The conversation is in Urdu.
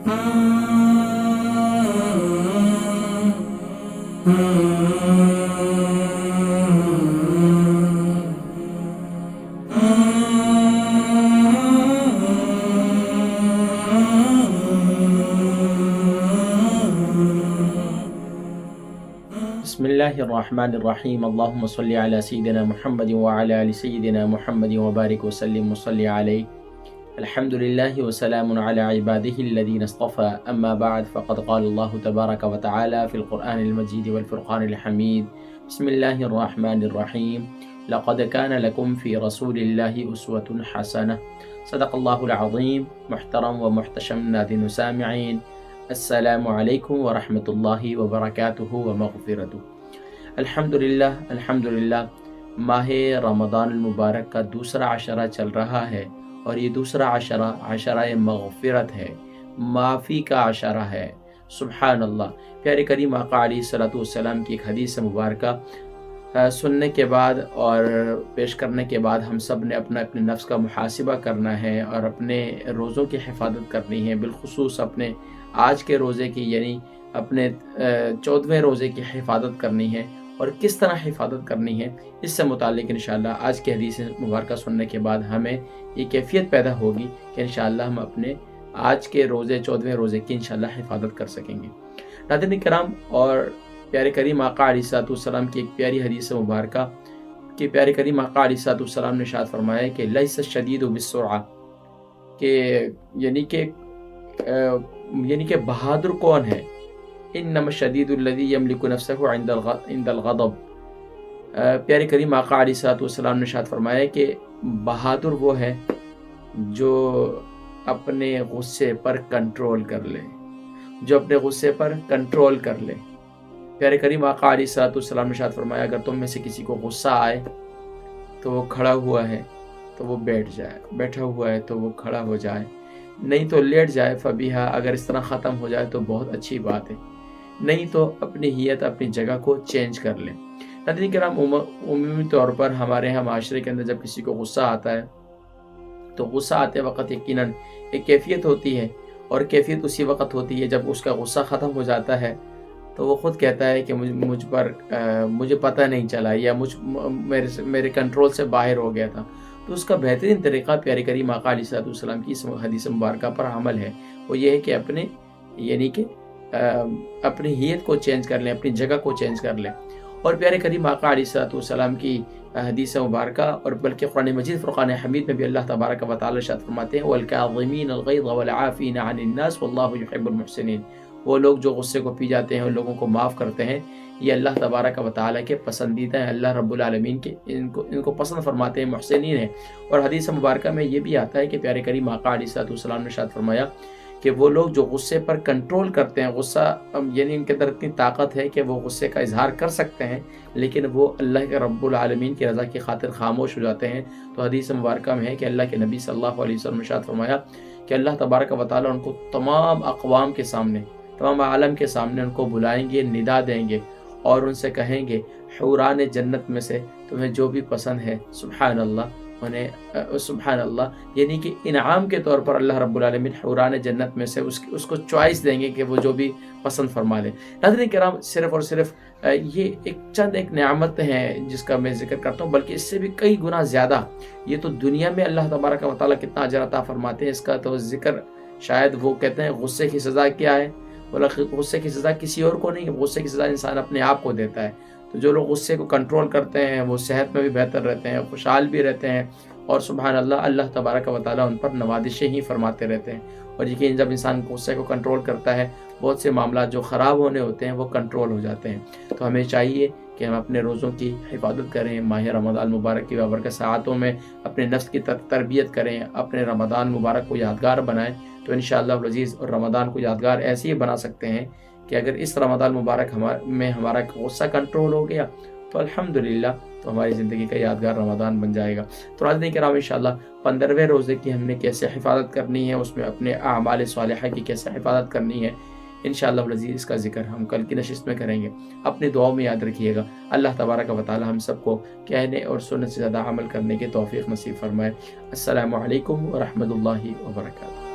بسم الله الرحمن الرحيم اللهم صل على سيدنا محمد وعلى آل سيدنا محمد وبارك وسلم وصل عليه الحمد لله وسلام على عباده الذين اصطفى أما بعد فقد قال الله تبارك وتعالى في القرآن المجيد والفرقان الحميد بسم الله الرحمن الرحيم لقد كان لكم في رسول الله أسوة حسنة صدق الله العظيم محترم ومحتشم ناظرین سامعین السلام علیکم ورحمۃ اللہ وبرکاتہ ومغفرتہ۔ الحمدللہ ماہ رمضان المبارک کا دوسرا عشرہ چل رہا ہے، اور یہ دوسرا عشرہ مغفرت ہے، معافی کا عشرہ ہے۔ سبحان اللہ۔ پیارے کریم آقا علیہ الصلوۃ والسلام کی ایک حدیث مبارکہ سننے کے بعد اور پیش کرنے کے بعد ہم سب نے اپنے نفس کا محاسبہ کرنا ہے اور اپنے روزوں کی حفاظت کرنی ہے، بالخصوص اپنے آج کے روزے کی یعنی اپنے 14ویں روزے کی حفاظت کرنی ہے، اور کس طرح حفاظت کرنی ہے اس سے متعلق انشاءاللہ آج کی حدیث مبارکہ سننے کے بعد ہمیں یہ کیفیت پیدا ہوگی کہ انشاءاللہ ہم اپنے آج کے روزے 14ویں روزے کی انشاءاللہ حفاظت کر سکیں گے۔ ناظرین کرام، اور پیارے کریم آقا علیہ الصلوۃ والسلام کی ایک پیاری حدیث مبارکہ کہ پیارے کریم آقا علیہ الصلوۃ والسلام نے ارشاد فرمایا کہ لیس الشدید بالسرعہ، کہ یعنی کہ بہادر کون ہے؟ انما الشدید الذی یملک نفسہ عند الغضب۔ پیارے کریم آقا علیہ الصلوۃ والسلام نے ارشاد فرمایا کہ بہادر وہ ہے جو اپنے غصے پر کنٹرول کر لے، جو اپنے غصے پر کنٹرول کر لے۔ پیارے کریم آقا علیہ الصلوۃ والسلام نے ارشاد فرمایا اگر تم میں سے کسی کو غصہ آئے تو وہ کھڑا ہوا ہے تو وہ بیٹھ جائے، بیٹھا ہوا ہے تو وہ کھڑا ہو جائے، نہیں تو لیٹ جائے فبیہا، اگر اس طرح ختم ہو جائے تو بہت اچھی بات ہے، نہیں تو اپنی ہیئت اپنی جگہ کو چینج کر لیں۔ ناظرین کرام، عمومی طور پر ہمارے یہاں معاشرے کے اندر جب کسی کو غصہ آتا ہے تو غصہ آتے وقت یقیناً ایک کیفیت ہوتی ہے، اور کیفیت اسی وقت ہوتی ہے جب اس کا غصہ ختم ہو جاتا ہے تو وہ خود کہتا ہے کہ مجھے پتہ نہیں چلا، یا میرے کنٹرول سے باہر ہو گیا تھا۔ تو اس کا بہترین طریقہ پیارے کریم آقا علیہ الصلوۃ والسلام کی حدیث مبارکہ پر عمل ہے، وہ یہ ہے کہ اپنی ہیئت کو چینج کر لیں، اپنی جگہ کو چینج کر لیں۔ اور پیارے کریم آقا علیہ الصلوۃ والسلام کی حدیث مبارکہ اور بلکہ قرآن مجید فرقان حمید میں بھی اللہ تبارک و تعالی ارشاد فرماتے ہیں وَالْكَاظِمِينَ الْغَيْظَ وَالْعَافِينَ عَنِ النَّاسِ وَاللَّهُ يُحِبُّ الْمُحْسِنِينَ۔ وہ لوگ جو غصے کو پی جاتے ہیں اور لوگوں کو معاف کرتے ہیں، یہ اللہ تبارک و تعالیٰ کے پسندیدہ ہیں، اللہ رب العالمین کے ان کو پسند فرماتے ہیں، محسنین ہیں۔ اور حدیث مبارکہ میں یہ بھی آتا ہے کہ پیارے کریم آقا علیہ الصلوۃ والسلام نے ارشاد فرمایا کہ وہ لوگ جو غصے پر کنٹرول کرتے ہیں، غصہ یعنی ان کے اندر اتنی طاقت ہے کہ وہ غصے کا اظہار کر سکتے ہیں، لیکن وہ اللہ کے رب العالمین کی رضا کی خاطر خاموش ہو جاتے ہیں۔ تو حدیث مبارکہ میں ہے کہ اللہ کے نبی صلی اللہ علیہ وسلم نے ارشاد فرمایا کہ اللہ تبارک و تعالیٰ ان کو تمام اقوام کے سامنے، تمام عالم کے سامنے ان کو بلائیں گے، ندا دیں گے اور ان سے کہیں گے حوران جنت میں سے تمہیں جو بھی پسند ہے، سبحان اللہ، سبحان اللہ، یعنی کہ انعام کے طور پر اللہ رب العالمین حوران جنت میں سے اس کو چوائس دیں گے کہ وہ جو بھی پسند فرما لے۔ ناظرین کرام، صرف اور صرف یہ ایک نعمت ہے جس کا میں ذکر کرتا ہوں، بلکہ اس سے بھی کئی گنا زیادہ یہ تو دنیا میں اللہ تبارک و تعالیٰ کتنا اجر عطا فرماتے ہیں، اس کا تو ذکر شاید وہ کہتے ہیں غصے کی سزا کیا ہے، بولا غصے کی سزا کسی اور کو نہیں، غصے کی سزا انسان اپنے آپ کو دیتا ہے۔ تو جو لوگ غصے کو کنٹرول کرتے ہیں وہ صحت میں بھی بہتر رہتے ہیں، خوشحال بھی رہتے ہیں، اور سبحان اللہ، اللہ تبارک و تعالیٰ ان پر نوازشیں ہی فرماتے رہتے ہیں۔ اور یقین جب انسان غصے کو کنٹرول کرتا ہے، بہت سے معاملات جو خراب ہونے ہوتے ہیں وہ کنٹرول ہو جاتے ہیں۔ تو ہمیں چاہیے کہ ہم اپنے روزوں کی حفاظت کریں، ماہ رمضان مبارک کی بابرکت ساعتوں میں اپنے نفس کی تربیت کریں، اپنے رمضان مبارک کو یادگار بنائیں۔ تو انشاءاللہ العزیز اور رمضان کو یادگار ایسے ہی بنا سکتے ہیں کہ اگر اس رمضان مبارک میں ہمارا غصہ کنٹرول ہو گیا تو الحمدللہ تو ہماری زندگی کا یادگار رمضان بن جائے گا۔ تو ناظرین کرام، انشاءاللہ 15ویں روزے کی ہم نے کیسے حفاظت کرنی ہے، اس میں اپنے اعمال صالحہ کی کیسے حفاظت کرنی ہے، انشاءاللہ العزیز اس کا ذکر ہم کل کی نشست میں کریں گے۔ اپنی دعاؤں میں یاد رکھیے گا۔ اللہ تبارک و تعالی ہم سب کو کہنے اور سننے سے زیادہ عمل کرنے کے توفیق نصیب فرمائے۔ السلام علیکم ورحمۃ اللہ وبرکاتہ۔